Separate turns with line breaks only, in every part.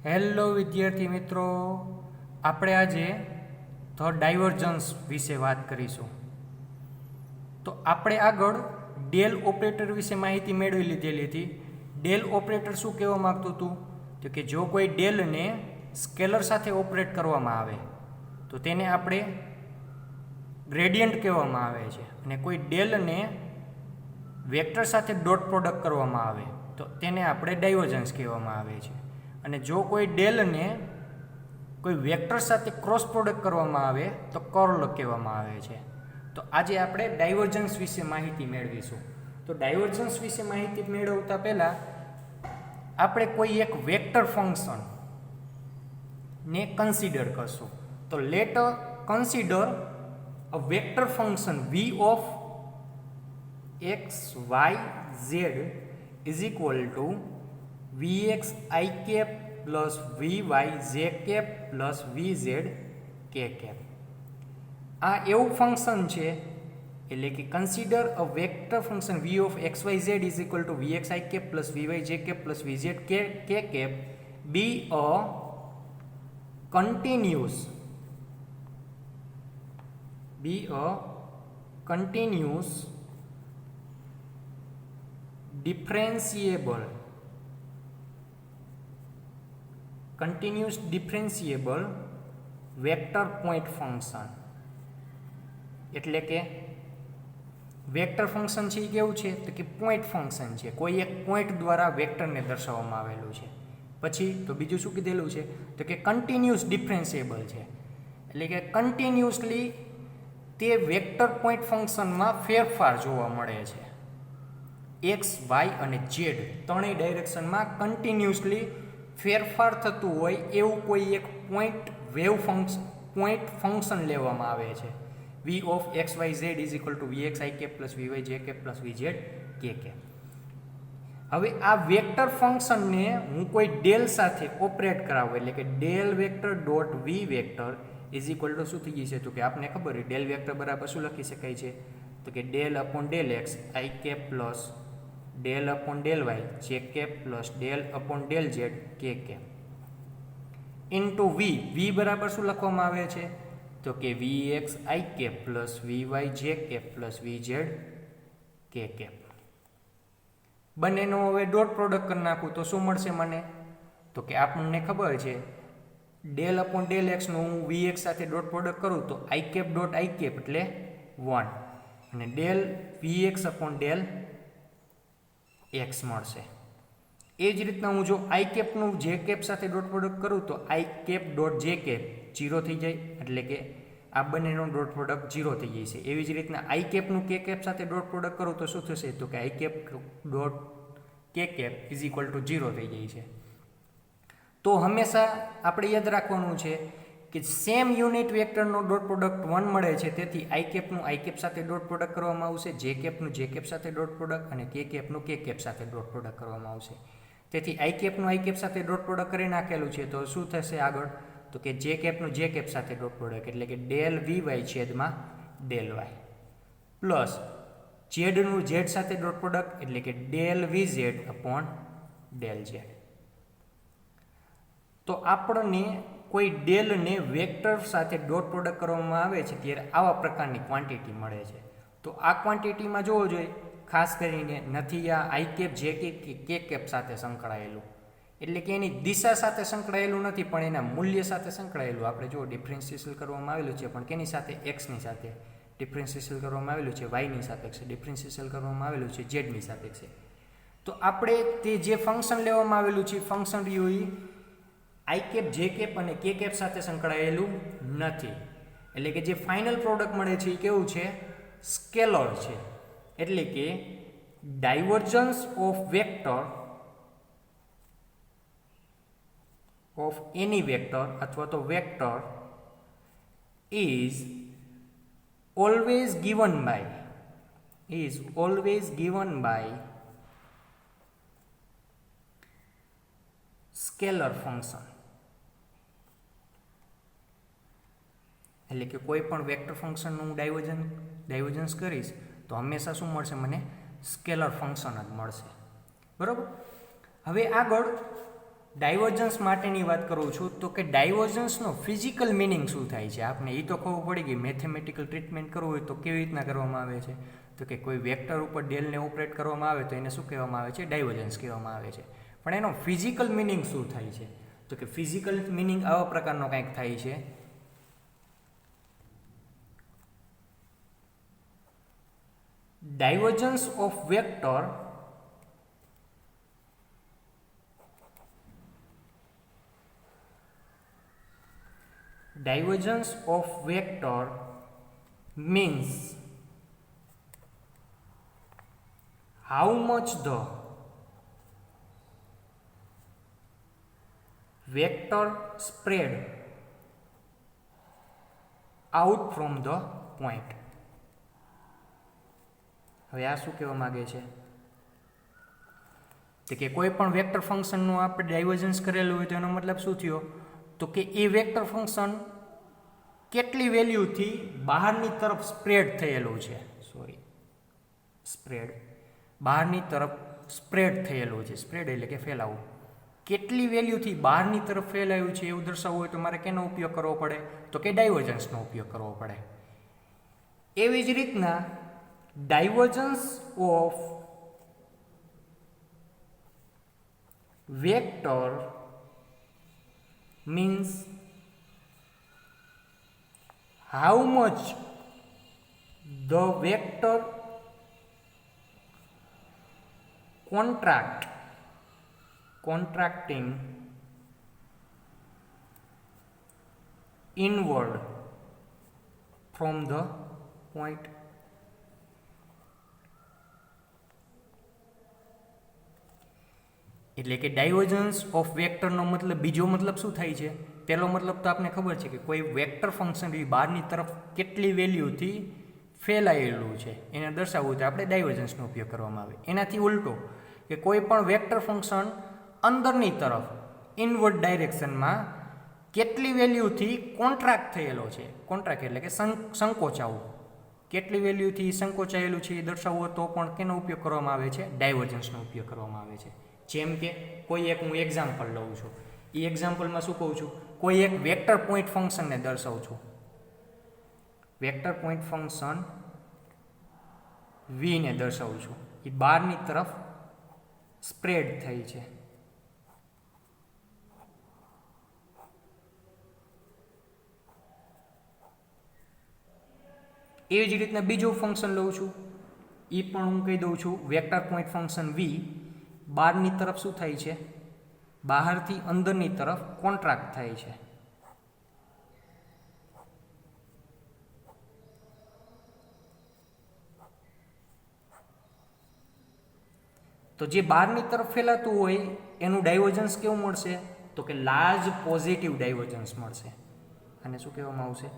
Hello વિદ્યાર્થી મિત્રો, આપણે આજે ડાયવર્જન્સ વિશે વાત કરીશું. તો આપણે આગળ ડેલ ઓપરેટર વિશે માહિતી મેળવી લીધેલી હતી. ડેલ ઓપરેટર શું કહેવા માગતું હતું? તો કે જો કોઈ ડેલને સ્કેલર સાથે ઓપરેટ કરવામાં આવે તો તેને આપણે ગ્રેડિયન્ટ કહેવામાં આવે છે, અને કોઈ ડેલને વેક્ટર સાથે ડોટ પ્રોડક્ટ કરવામાં આવે તો તેને આપણે ડાયવર્જન્સ કહેવામાં આવે છે. અને જો કોઈ ડેલને કોઈ વેક્ટર સાથે ક્રોસ પ્રોડક્ટ કરવામાં આવે તો કર્લ કહેવામાં આવે છે. તો આજે આપણે ડાયવર્જન્સ વિશે માહિતી મેળવીશું. તો ડાયવર્જન્સ વિશે માહિતી મેળવતા પહેલાં આપણે કોઈ એક વેક્ટર ફંક્શન ને કન્સિડર કરશું. તો let consider a vector function v of x, y, z is equal to vx I cap plus vy j cap plus vz k cap. આ એવું ફંક્શન છે, એટલે કે consider a vector function v of x y z is equal to vx I cap plus vy j cap plus vz k cap be a continuous differentiable vector point function. એટલે કે vector function છે એ કેવું છે? તો કે point function છે, કોઈ એક પોઈન્ટ દ્વારા વેક્ટરને દર્શાવવામાં આવેલું છે. પછી તો બીજું શું કીધેલું છે? તો કે કન્ટિન્યુઅસ ડિફરન્શિયેબલ છે, એટલે કે કન્ટિન્યુઅસલી તે વેક્ટર પોઈન્ટ ફંક્શનમાં ફેરફાર જોવા મળે છે. એક્સ, વાય અને ઝેડ ત્રણેય ડાયરેક્શનમાં કન્ટિન્યુઅસલી ફેરફાર થતું હોય એવું કોઈ એક પોઈન્ટ ફંક્શન લેવામાં આવે છે. v of x y z is equal to vx I cap plus vy j cap plus vz k cap. હવે આ વેક્ટર ફંક્શનને હું કોઈ ડેલ સાથે ઓપરેટ કરાવું, એટલે કે del vector dot V vector is equal to શું થઈ જશે? તો કે આપને ખબર છે ડેલ વેક્ટર બરાબર શું લખી શકાય છે? તો કે del upon del X I cap plus del upon del Y J cap plus del upon del Z K cap into V બરાબર શું લખવામાં આવે છે? તો કે V X I cap plus V Y J cap plus V Z K cap. બંનેનો હવે dot product કરી નાખું તો શું મળશે મને? તો કે આપણને ખબર છે ડેલ અપોન ડેલ એક્સનું હું વી એક્સ સાથે ડોટ પ્રોડક્ટ કરું તો I cap dot I cap એટલે 1, અને del V X upon del X મળશે. એ જ રીતના હું જો આઈ કેપનું જે કેપ સાથે ડોટ પ્રોડક્ટ કરું તો I cap dot J cap 0 થઈ જાય, એટલે કે આ બંનેનો ડોટ પ્રોડક્ટ 0 થઈ જાય છે. એવી જ રીતના આઈ કેપનું કે કેપ સાથે ડોટ પ્રોડક્ટ કરું તો શું થશે? તો કે I cap dot K cap is equal to 0 થઈ જાય છે. તો હંમેશા આપણે યાદ રાખવાનું છે કે સેમ યુનિટ વેક્ટરનો ડોટ પ્રોડક્ટ 1 મળે છે, તેથી આઈ કેપનું આઈ કેપ સાથે ડોટ પ્રોડક્ટ કરવામાં આવશે, જે કેપનું જે કેપ સાથે ડોટ પ્રોડક્ટ અને કે કેપનું કે કેપ સાથે ડોટ પ્રોડક્ટ કરવામાં આવશે. તેથી આઈ કેપનું આઈ કેપ સાથે ડોટ પ્રોડક્ટ કરી નાખેલું છે તો શું થશે આગળ? તો કે જે કેપનું જે કેપ સાથે ડોટ પ્રોડક્ટ, એટલે કે ડેલ વી વાય છેદમાં ડેલ વાય પ્લસ ઝેડનું ઝેડ સાથે ડોટ પ્રોડક્ટ, એટલે કે del V Z upon del Z. તો આપણને કોઈ ડેલને વેક્ટર સાથે ડોટ પ્રોડક્ટ કરવામાં આવે છે ત્યારે આવા પ્રકારની ક્વોન્ટિટી મળે છે. તો આ ક્વોન્ટિટીમાં જોવો જોઈએ ખાસ કરીને નથી આ આઈ કેપ જે કે કેપ સાથે સંકળાયેલું, એટલે કે એની દિશા સાથે સંકળાયેલું નથી પણ એના મૂલ્ય સાથે સંકળાયેલું. આપણે જો ડિફરન્શિયેશન કરવામાં આવેલું છે પણ કેની સાથે? એક્સની સાથે ડિફરન્શિયેશન કરવામાં આવેલું છે, વાયની સાપેક્ષે ડિફરન્શિયેશન કરવામાં આવેલું છે, ઝેડની સાપેક્ષે. તો આપણે તે જે ફંક્શન લેવામાં આવેલું છે ફંક્શન રહ્યું આઈ કેપ જે કેપ અને કે કેપ સાથે સંકળાયેલું નથી, એટલે કે જે ફાઇનલ પ્રોડક્ટ મળે છે એ કેવું છે? સ્કેલર છે. એટલે કે divergence of vector of any vector અથવા તો vector is always given by scalar function. એટલે કે કોઈ પણ વેક્ટર ફંક્શનનું હું ડાયવર્જન્સ કરીશ તો હંમેશા શું મળશે મને? સ્કેલર ફંક્શન જ મળશે. બરાબર. હવે આગળ ડાયવર્જન્સ માટેની વાત કરું છું તો કે ડાયવર્જન્સનો ફિઝિકલ મિનિંગ શું થાય છે આપને એ તો ખબર પડી ગઈ. મેથેમેટિકલ ટ્રીટમેન્ટ કરવું હોય તો કેવી રીતના કરવામાં આવે છે, તો કે કોઈ વેક્ટર ઉપર ડેલને ઓપરેટ કરવામાં આવે તો એને શું કહેવામાં આવે છે? ડાયવર્જન્સ કહેવામાં આવે છે. પણ એનો ફિઝિકલ મિનિંગ શું થાય છે? તો કે ફિઝિકલ મિનિંગ આવા પ્રકારનો કંઈક થાય છે. Divergence of vector means how much the vector spread out from the point. હવે આ શું કહેવા માંગે છે? તો કે કોઈ પણ વેક્ટર ફંક્શનનું આપણે ડાયવર્જન્સ કરેલું હોય તો એનો મતલબ શું થયો? તો કે એ વેક્ટર ફંક્શન કેટલી વેલ્યુથી બહારની તરફ સ્પ્રેડ થયેલું છે, બહારની તરફ સ્પ્રેડ થયેલું છે. સ્પ્રેડ એટલે કે ફેલાવું. કેટલી વેલ્યુથી બહારની તરફ ફેલાયું છે એવું દર્શાવવું હોય તો મારે કેનો ઉપયોગ કરવો પડે? તો કે ડાયવર્જન્સનો ઉપયોગ કરવો પડે. એવી જ રીતના divergence of vector means how much the vector contracting inward from the point. એટલે કે ડાયવર્જન્સ ઓફ વેક્ટરનો મતલબ બીજો મતલબ શું થાય છે? પહેલો મતલબ તો આપને ખબર છે કે કોઈ વેક્ટર ફંક્શન બહારની તરફ કેટલી વેલ્યુથી ફેલાયેલું છે એને દર્શાવવું તો આપણે ડાયવર્જન્સનો ઉપયોગ કરવામાં આવે. એનાથી ઉલટો કે કોઈ પણ વેક્ટર ફંક્શન અંદરની તરફ ઇનવર્ડ ડાયરેક્શનમાં કેટલી વેલ્યુથી કોન્ટ્રાક્ટ થયેલો છે. કોન્ટ્રાક્ટ એટલે કે સંકોચાવું. કેટલી વેલ્યુથી સંકોચાયેલું છે એ દર્શાવવું તો પણ કેનો ઉપયોગ કરવામાં આવે છે? ડાયવર્જન્સનો ઉપયોગ કરવામાં આવે છે. જેમ કે કોઈ એક હું એક્ઝામ્પલ લઉં છું. એ એક્ઝામ્પલમાં શું કહું છું? કોઈ એક વેક્ટર પોઈન્ટ ફંક્શનને દર્શાવું છું. વેક્ટર પોઈન્ટ ફંક્શન v ને દર્શાવું છું. એ બહારની તરફ સ્પ્રેડ થઈ છે. એવી જ રીતના બીજું ફંક્શન લઉં છું. એ પણ હું કહી દઉં છું વેક્ટર પોઈન્ટ ફંક્શન v બહારની તરફ શું થાય છે? બહારથી અંદરની તરફ કોન્ટ્રાક્ટ થાય છે. તો જે બહારની તરફ ફેલાતું હોય એનું ડાયવર્જન્સ કેવું મળશે? તો કે લાર્જ પોઝિટિવ ડાયવર્જન્સ મળશે. અને શું કહેવામાં આવશે?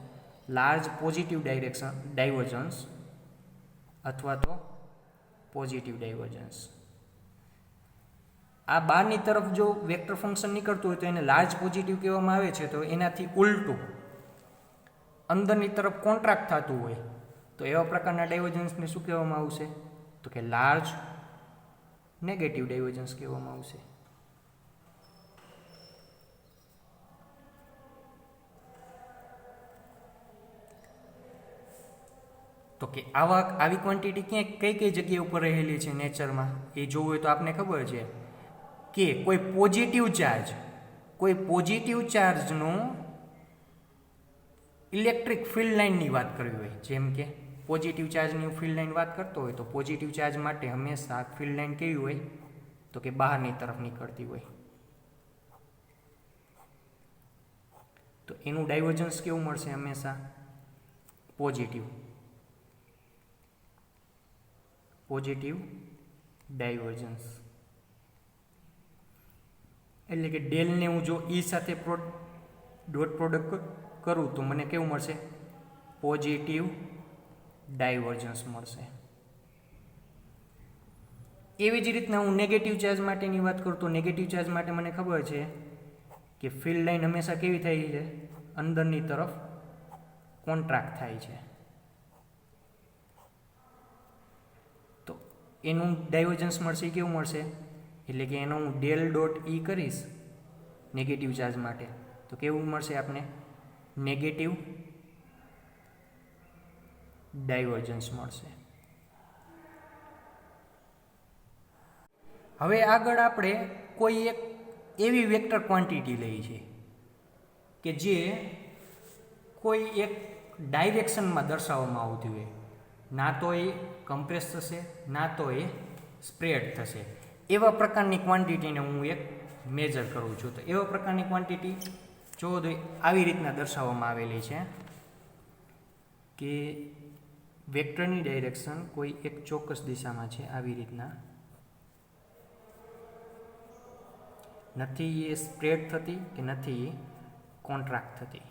લાર્જ પોઝિટિવ ડાયવર્જન્સ અથવા તો પોઝિટિવ ડાયવર્જન્સ. આ બહારની તરફ જો વેક્ટર ફંક્શન નીકળતું હોય તો એને લાર્જ પોઝિટિવ કહેવામાં આવે છે. તો એનાથી ઉલટું અંદરની તરફ કોન્ટ્રાક્ટ થતું હોય તો એવા પ્રકારના ડાયવર્જન્સને શું કહેવામાં આવશે? તો કે લાર્જ નેગેટિવ ડાયવર્જન્સ કહેવામાં આવશે. તો કે આવી ક્વોન્ટિટી કઈ કઈ જગ્યા ઉપર રહેલી છે નેચરમાં એ જોવું હોય તો આપને ખબર છે કે કોઈ પોઝિટિવ ચાર્જનું ઇલેક્ટ્રિક ફિલ્ડ લાઇનની વાત કરવી હોય, જેમ કે પોઝિટિવ ચાર્જની ફિલ્ડ લાઇન વાત કરતો હોય તો પોઝિટિવ ચાર્જ માટે હંમેશા ફિલ્ડ લાઇન કેવી હોય? તો કે બહારની તરફ નીકળતી હોય. તો એનું ડાયવર્જન્સ કેવું મળશે? હંમેશા પોઝિટિવ ડાયવર્જન્સ. એટલે કે ડેલને હું જો ઈ સાથે ડોટ પ્રોડક્ટ કરું તો મને કેવું મળશે? પોઝિટિવ ડાયવર્જન્સ મળશે. એવી જ રીતના હું નેગેટિવ ચાર્જ માટેની વાત કરું તો નેગેટિવ ચાર્જ માટે મને ખબર છે કે ફિલ્ડ લાઇન હંમેશા કેવી થાય છે? અંદરની તરફ કોન્ટ્રાક્ટ થાય છે. તો એનું ડાયવર્જન્સ મળશે કેવું મળશે? એટલે કે એનો હું ડેલ ડોટ ઈ કરીશ નેગેટિવ ચાર્જ માટે, તો કેવું મળશે આપને? નેગેટિવ ડાયવર્જન્સ મળશે. હવે આગળ આપણે કોઈ એક એવી વેક્ટર ક્વોન્ટિટી લઈ છે કે જે કોઈ એક ડાયરેક્શનમાં દર્શાવવામાં આવતી હોય, ના તો એ કમ્પ્રેસ થશે ના તો એ સ્પ્રેડ થશે. એવા પ્રકારની ક્વોન્ટિટીને હું એક મેજર કરું છું. તો એવા પ્રકારની ક્વોન્ટિટી જો આવી રીતના દર્શાવવામાં આવેલી છે કે વેક્ટરની ડાયરેક્શન કોઈ એક ચોક્કસ દિશામાં છે. આવી રીતના નથી એ સ્પ્રેડ થતી કે નથી એ કોન્ટ્રાક્ટ થતી.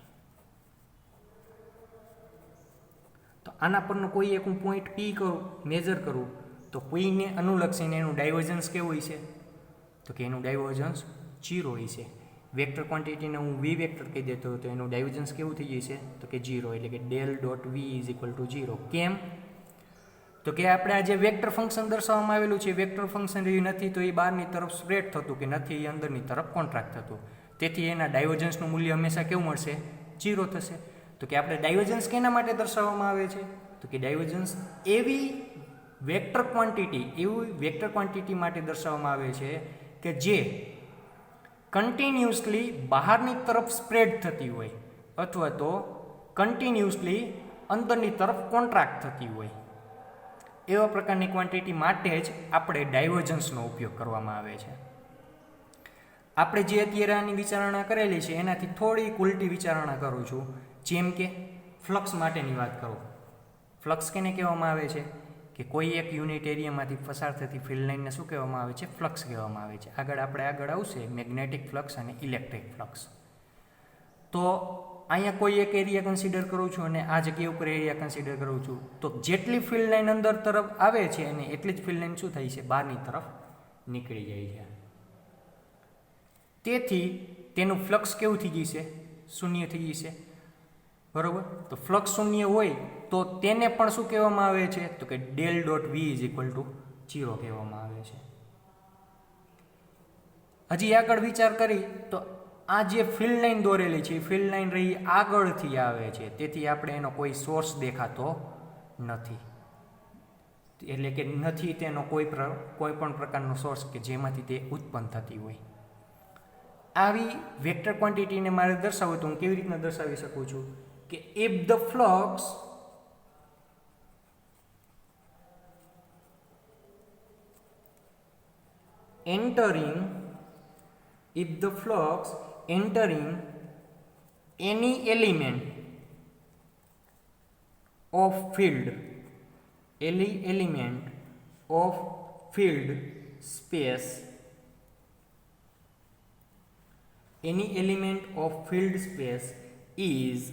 તો આના પરનો કોઈ એક હું પોઈન્ટ પી કરું, મેજર કરું, તો પીને અનુલક્ષીને એનું ડાયવર્જન્સ કેવું હોય છે? તો કે એનું ડાયવર્જન્સ 0 હોય છે. વેક્ટર ક્વોન્ટિટીને હું વી વેક્ટર કહી દેતો હોય તો એનું ડાયવર્જન્સ કેવું થઈ જશે? તો કે 0, એટલે કે del dot V is equal to 0. કેમ? તો કે આપણે આ જે વેક્ટર ફંક્શન દર્શાવવામાં આવેલું છે, વેક્ટર ફંક્શન રહ્યું નથી તો એ બહારની તરફ સ્પ્રેડ થતું કે નથી એ અંદરની તરફ કોન્ટ્રાક્ટ થતું. તેથી એના ડાયવર્જન્સનું મૂલ્ય હંમેશા કેવું મળશે? 0 થશે. તો કે આપણે ડાયવર્જન્સ કેના માટે દર્શાવવામાં આવે છે? તો કે ડાયવર્જન્સ એવી વેક્ટર ક્વોન્ટિટી માટે દર્શાવવામાં આવે છે કે જે કન્ટિન્યુઅસલી બહારની તરફ સ્પ્રેડ થતી હોય અથવા તો કન્ટિન્યુઅસલી અંદરની તરફ કોન્ટ્રાક્ટ થતી હોય. એવા પ્રકારની ક્વોન્ટિટી માટે જ આપણે ડાયવર્જન્સનો ઉપયોગ કરવામાં આવે છે. આપણે જે અત્યારે આની વિચારણા કરેલી છે એનાથી થોડી ઉલટી વિચારણા કરું છું. જેમ કે ફ્લક્સ માટેની વાત કરું. ફ્લક્સ કેને કહેવામાં આવે છે? કે કોઈ એક યુનિટ એરિયામાંથી પસાર થતી ફિલ્ડ લાઇનને શું કહેવામાં આવે છે? ફ્લક્સ કહેવામાં આવે છે. આગળ આવશે મેગ્નેટિક ફ્લક્સ અને ઇલેક્ટ્રિક ફ્લક્સ. તો અહીંયા કોઈ એક એરિયા કન્સિડર કરું છું અને આ જગ્યા ઉપર એરિયા કન્સિડર કરું છું, તો જેટલી ફિલ્ડ લાઇન અંદર તરફ આવે છે અને એટલી જ ફિલ્ડ લાઇન શું થાય છે? બહારની તરફ નીકળી જાય છે. તેથી તેનું ફ્લક્સ કેવું થઈ જશે? શૂન્ય થઈ જશે. બરોબર? તો ફ્લક્સ શૂન્ય હોય તો તેને પણ શું કહેવામાં આવે છે? તો કે del dot V is equal to 0 કહેવામાં આવે છે. હજી આગળ વિચાર કરી તો આ જે ફિલ્ડ લાઇન દોરેલી છે એ ફિલ્ડ લાઇન રહી આગળથી આવે છે, તેથી આપણે એનો કોઈ સોર્સ દેખાતો નથી. એટલે કે નથી તેનો કોઈ પણ પ્રકારનો સોર્સ કે જેમાંથી તે ઉત્પન્ન થતી હોય. આવી વેક્ટર ક્વોન્ટિટીને મારે દર્શાવવું તો હું કેવી રીતના દર્શાવી શકું છું કે if the flux entering any element of field space, any element of field space is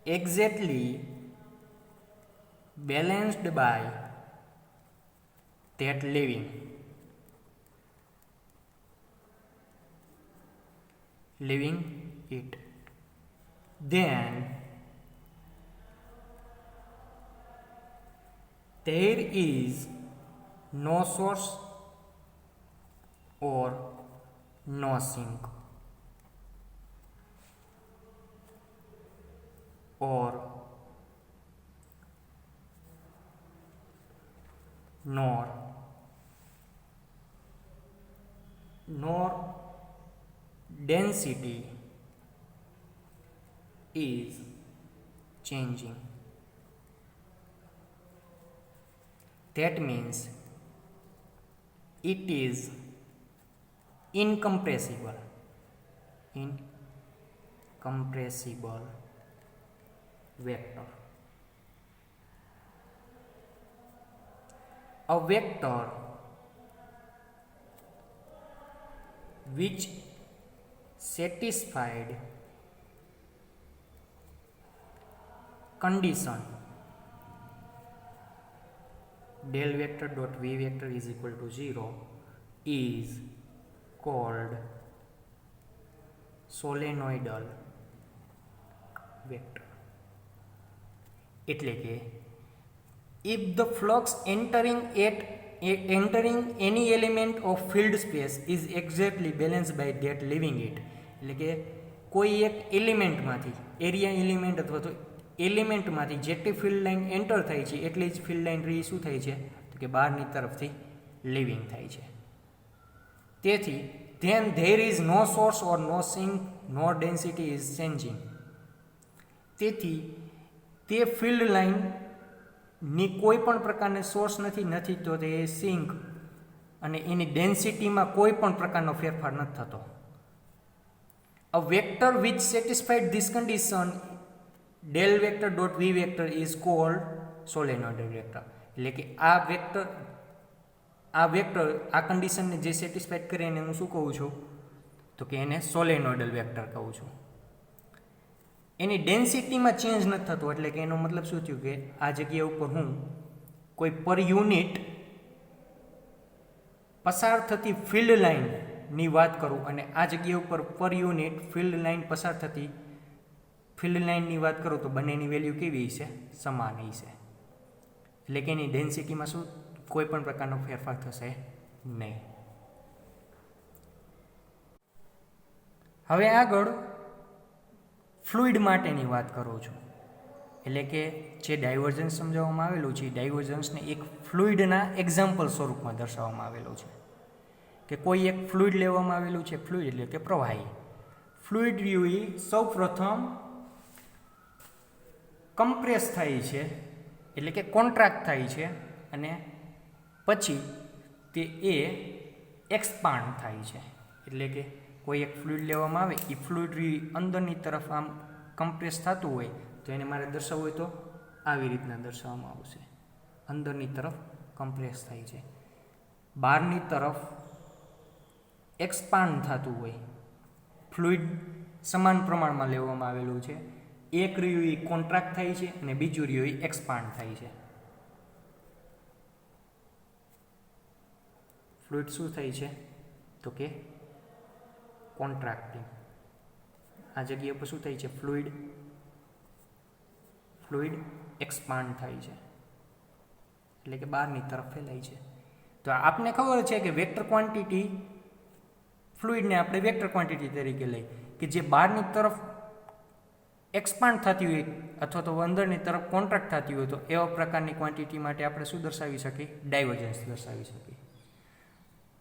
exactly balanced by that leaving it, then there is no source or no sink or nor density is changing. That means it is incompressible vector. A vector which satisfied condition del vector dot v vector is equal to 0 is called solenoidal vector. એટલે કે if the flux entering at entering any element of field space is exactly balanced by that leaving it. એટલે કે કોઈ એક એલિમેન્ટમાંથી area element અથવા તો એલિમેન્ટમાંથી જેટલી field line enter થાય છે એટલી જ ફિલ્ડ લાઇન રી શું થાય છે તો કે બહારની તરફથી લિવિંગ થાય છે. તેથી then there is no source or no sink nor density is changing. તેથી તે ફિલ્ડ લાઇનની કોઈ પણ પ્રકારનો સોર્સ નથી તો તે સિંક અને એની ડેન્સિટીમાં કોઈ પણ પ્રકારનો ફેરફાર નથી થતો. A vector which satisfied this condition del vector dot v vector is called solenoidal vector. એટલે કે આ વેક્ટર આ કન્ડિશનને જે સેટિસ્ફાઈડ કરે એને હું શું કહું છું તો કે એને સોલેનોઇડલ વેક્ટર કહું છું. એની ડેન્સિટીમાં ચેન્જ નથી થતો એટલે કે એનો મતલબ શું થયું કે આ જગ્યા ઉપર હું કોઈ પર યુનિટ પસાર થતી ફિલ્ડ લાઇનની વાત કરું અને આ જગ્યા ઉપર પર યુનિટ ફિલ્ડ લાઇન પસાર થતી ફિલ્ડ લાઇનની વાત કરું તો બંનેની વેલ્યુ કેવી હશે સમાન હશે. એટલે કે એની ડેન્સિટીમાં શું કોઈ પણ પ્રકારનો ફેરફાર થશે નહીં. હવે આગળ ફ્લુઇડ માટેની વાત કરું છું. એટલે કે જે ડાયવર્જન્સ સમજાવવામાં આવેલું છે ડાયવર્જન્સને એક ફ્લુઇડના એક્ઝામ્પલ સ્વરૂપમાં દર્શાવવામાં આવેલું છે. કે કોઈ એક ફ્લુઇડ લેવામાં આવેલું છે, ફ્લુઇડ એટલે કે પ્રવાહી. ફ્લુઇડ યુઈ સૌ પ્રથમ કમ્પ્રેસ થાય છે એટલે કે કોન્ટ્રાક્ટ થાય છે અને પછી તે એક્સપાન્ડ થાય છે. એટલે કે કોઈ એક ફ્લુઇડ લેવામાં આવે એ ફ્લુઇડ અંદરની તરફ આમ કમ્પ્રેસ થતું હોય તો એને મારે દર્શાવવું હોય તો આવી રીતના દર્શાવવામાં આવશે. અંદરની તરફ કમ્પ્રેસ થાય છે, બહારની તરફ એક્સપાન્ડ થતું હોય. ફ્લુઇડ સમાન પ્રમાણમાં લેવામાં આવેલું છે. એક રહ્યું એ કોન્ટ્રાક્ટ થાય છે અને બીજું રહ્યું એ એક્સપાન્ડ થાય છે. ફ્લુઇડ શું થાય છે તો કે કોન્ટ્રાક્ટિંગ. આ જગ્યા પર શું થાય છે ફ્લુઇડ એક્સપાન્ડ થાય છે એટલે કે બહારની તરફ ફેલાય છે. તો આપને ખબર છે કે વેક્ટર ક્વોન્ટિટી ફ્લુઇડને આપણે વેક્ટર ક્વોન્ટિટી તરીકે લઈ કે જે બહારની તરફ એક્સપાન્ડ થતી હોય અથવા તો અંદરની તરફ કોન્ટ્રાક્ટ થતી હોય તો એવા પ્રકારની ક્વોન્ટિટી માટે આપણે શું દર્શાવી શકીએ ડાયવર્જન્સ દર્શાવી શકીએ.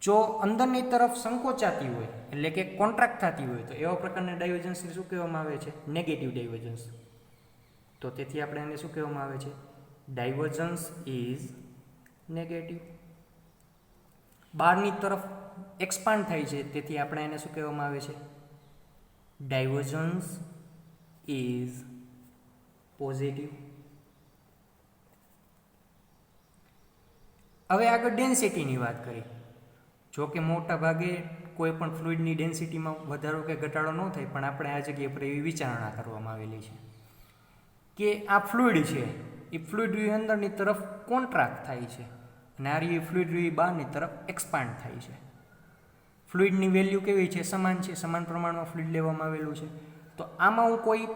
જો અંદરની તરફ સંકોચાતી હોય એટલે કે કોન્ટ્રાક્ટ થતી હોય તો એવા પ્રકારના ડાયવર્જન્સને શું કહેવામાં આવે છે નેગેટિવ ડાયવર્જન્સ. તો તેથી આપણે એને શું કહેવામાં આવે છે ડાયવર્જન્સ ઇઝ નેગેટિવ. બહારની તરફ એક્સપાન્ડ થાય છે તેથી આપણે એને શું કહેવામાં આવે છે ડાયવર્જન્સ ઇઝ પોઝિટિવ. હવે આગળ ડેન્સિટીની વાત કરીએ. જો કે મોટા ભાગે કોઈ પણ ફ્લુઇડની ડેન્સિટીમાં વધારો કે ઘટાડો ન થાય પણ આપણે આ જગ્યા પર એવી વિચારણા કરવામાં આવેલી છે કે આ ફ્લુઇડ છે એ ફ્લુઇડ અંદરની તરફ કોન્ટ્રાક્ટ થાય છે અને આ ફ્લુઇડ બહારની તરફ એક્સપાન્ડ થાય છે. ફ્લુઇડની વેલ્યુ કેવી છે સમાન છે, સમાન પ્રમાણમાં ફ્લુઇડ લેવામાં આવેલું છે. તો આમાં હું કોઈ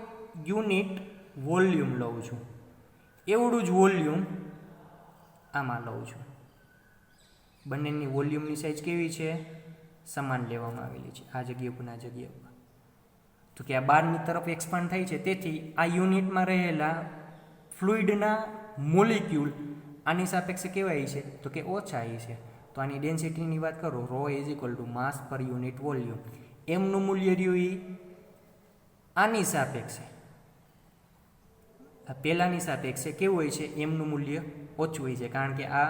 યુનિટ વોલ્યુમ લઉં છું, એવડું જ વોલ્યુમ આમાં લઉં છું. બંનેની વોલ્યુમની સાઇઝ કેવી છે સમાન લેવામાં આવેલી છે આ જગ્યા ઉપર આ જગ્યા ઉપર. તો કે આ બહારની તરફ એક્સપાન્ડ થાય છે તેથી આ યુનિટમાં રહેલા ફ્લુઇડના મોલિક્યુલ આની સાપેક્ષે કેવાય છે તો કે ઓછા છે. તો આની ડેન્સિટીની વાત કરો ρ ઇઝ ઇક્વલ ટુ માસ પર યુનિટ વોલ્યુમ. એમનું મૂલ્ય રહ્યું એ આની સાપેક્ષે પહેલાંની સાપેક્ષે કેવું હોય છે એમનું મૂલ્ય ઓછું હોય છે કારણ કે આ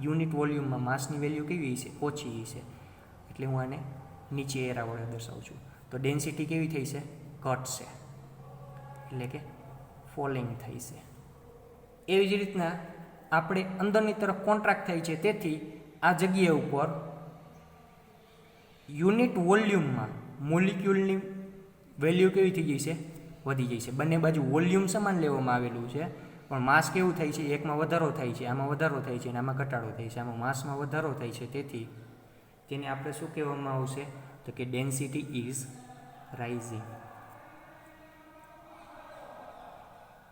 યુનિટ વોલ્યુમમાં માસની વેલ્યુ કેવી છે ઓછી છે એટલે હું આને નીચે એરા વડે દર્શાવું છું. તો ડેન્સિટી કેવી થઈ છે ઘટશે એટલે કે ફોલિંગ થઈ છે. એવી જ રીતના આપણે અંદરની તરફ કોન્ટ્રાક્ટ થાય છે તેથી આ જગ્યા ઉપર યુનિટ વોલ્યુમમાં મોલિક્યુલની વેલ્યુ કેવી થઈ ગઈ છે વધી જાય છે. બંને બાજુ વોલ્યુમ સમાન લેવામાં આવેલું છે પણ માસ કેવું થાય છે એકમાં વધારો થાય છે આમાં વધારો થાય છે અને આમાં ઘટાડો થાય છે. આમાં માસમાં વધારો થાય છે તેથી તેને આપણે શું કહેવામાં આવશે તો કે ડેન્સિટી ઇઝ રાઇઝિંગ.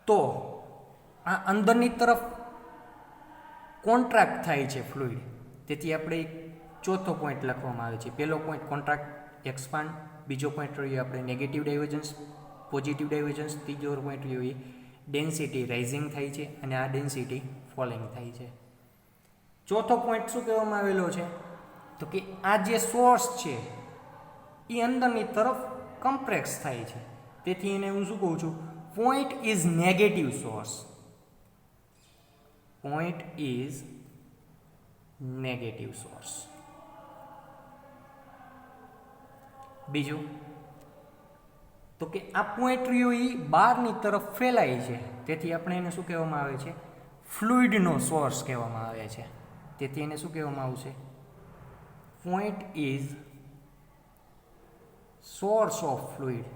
તો આ અંદરની તરફ કોન્ટ્રાક્ટ થાય છે ફ્લુઇડ તેથી આપણે ચોથો પોઈન્ટ લખવામાં આવે છે. પહેલો પોઈન્ટ કોન્ટ્રાક્ટ એક્સપાન્ડ, બીજો પોઈન્ટ રહ્યો આપણે નેગેટિવ ડાયવર્જન્સ, પોઝિટિવ ડાયવર્જન્સ, ત્રીજો પોઈન્ટ રહ્યો એ ડેન્સિટી રાઇઝિંગ થાય છે અને આ ડેન્સિટી ફોલિંગ થાય છે. ચોથો પોઈન્ટ શું કહેવામાં આવેલો છે તો કે આ જે સોર્સ છે એ અંદરની તરફ કમ્પ્રેસ થાય છે, તેથી એને હું શું કહું છું, point is negative source. Point is negative source. બીજું તો કે આ પોઈન્ટ રહ્યો એ બહારની તરફ ફેલાય છે, તેથી આપણે એને શું કહેવામાં આવે છે, ફ્લુઇડનો સોર્સ કહેવામાં આવે છે. તેથી એને શું કહેવામાં આવશે, point is source of fluid.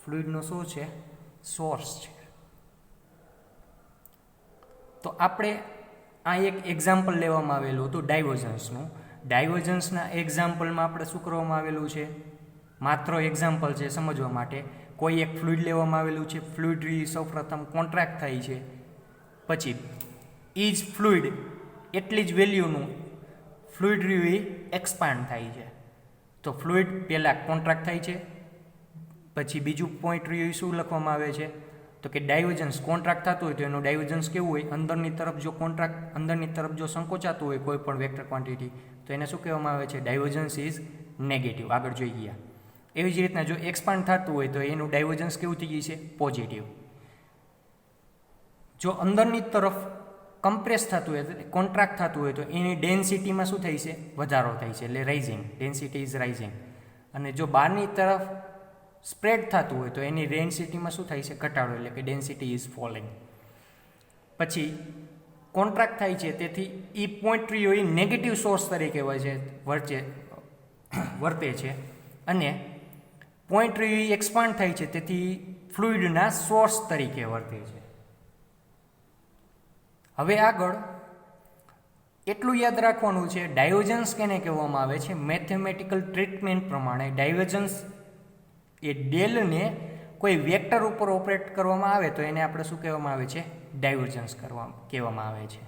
ફ્લુઇડનો શું છે, સોર્સ છે. તો આપણે આ એક એક્ઝામ્પલ લેવામાં આવેલું હતું ડાયવર્જન્સનું. ડાયવર્જન્સના એક્ઝામ્પલમાં આપણે શું કરવામાં આવેલું છે, માત્ર એક્ઝામ્પલ છે સમજવા માટે. કોઈ એક ફ્લુઇડ લેવામાં આવેલું છે, ફ્લુઇડ સૌપ્રથમ કોન્ટ્રાક્ટ થાય છે, પછી ઇઝ ફ્લુઇડ એટલી જ વેલ્યુનું ફ્લુઇડ એક્સપાન્ડ થાય છે. તો ફ્લુઇડ પહેલાં કોન્ટ્રાક્ટ થાય છે, પછી બીજું પોઈન્ટ રહ્યું શું લખવામાં આવે છે તો કે ડાયવર્જન્સ. કોન્ટ્રાક્ટ થતું હોય તો એનું ડાયવર્જન્સ કેવું હોય, અંદરની તરફ જો કોન્ટ્રાક્ટ અંદરની તરફ જો સંકોચાતું હોય કોઈ પણ વેક્ટર ક્વોન્ટિટી તો એને શું કહેવામાં આવે છે, ડાયવર્જન્સ ઇઝ નેગેટિવ. આગળ જોઈ ગયા. એવી જ રીતના જો એક્સપાન્ડ થતું હોય તો એનું ડાયવર્જન્સ કેવું થઈ ગયું છે, પોઝિટિવ. જો અંદરની તરફ કમ્પ્રેસ થતું હોય, કોન્ટ્રાક્ટ થતું હોય તો એની ડેન્સિટીમાં શું થાય છે, વધારો થાય છે, એટલે રાઇઝિંગ. Density is rising. અને જો બહારની તરફ સ્પ્રેડ થતું હોય તો એની ડેન્સિટીમાં શું થાય છે, ઘટાડો, એટલે કે ડેન્સિટી ઇઝ ફોલિંગ. પછી કોન્ટ્રાક્ટ થાય છે, તેથી એ પોઈન્ટ રહ્યો એ નેગેટિવ સોર્સ તરીકે વર્તે છે અને પોઈન્ટ રહ્યો એ એક્સપાન્ડ થાય છે, તેથી ફ્લુઇડના સોર્સ તરીકે વર્તે છે. હવે આગળ એટલું યાદ રાખવાનું છે, ડાયવર્જન્સ કેને કહેવામાં આવે છે, મેથેમેટિકલ ટ્રીટમેન્ટ પ્રમાણે ડાયવર્જન્સ એ ડેલને કોઈ વેક્ટર ઉપર ઓપરેટ કરવામાં આવે તો એને આપણે શું કહેવામાં આવે છે, ડાયવર્જન્સ કહેવામાં આવે છે.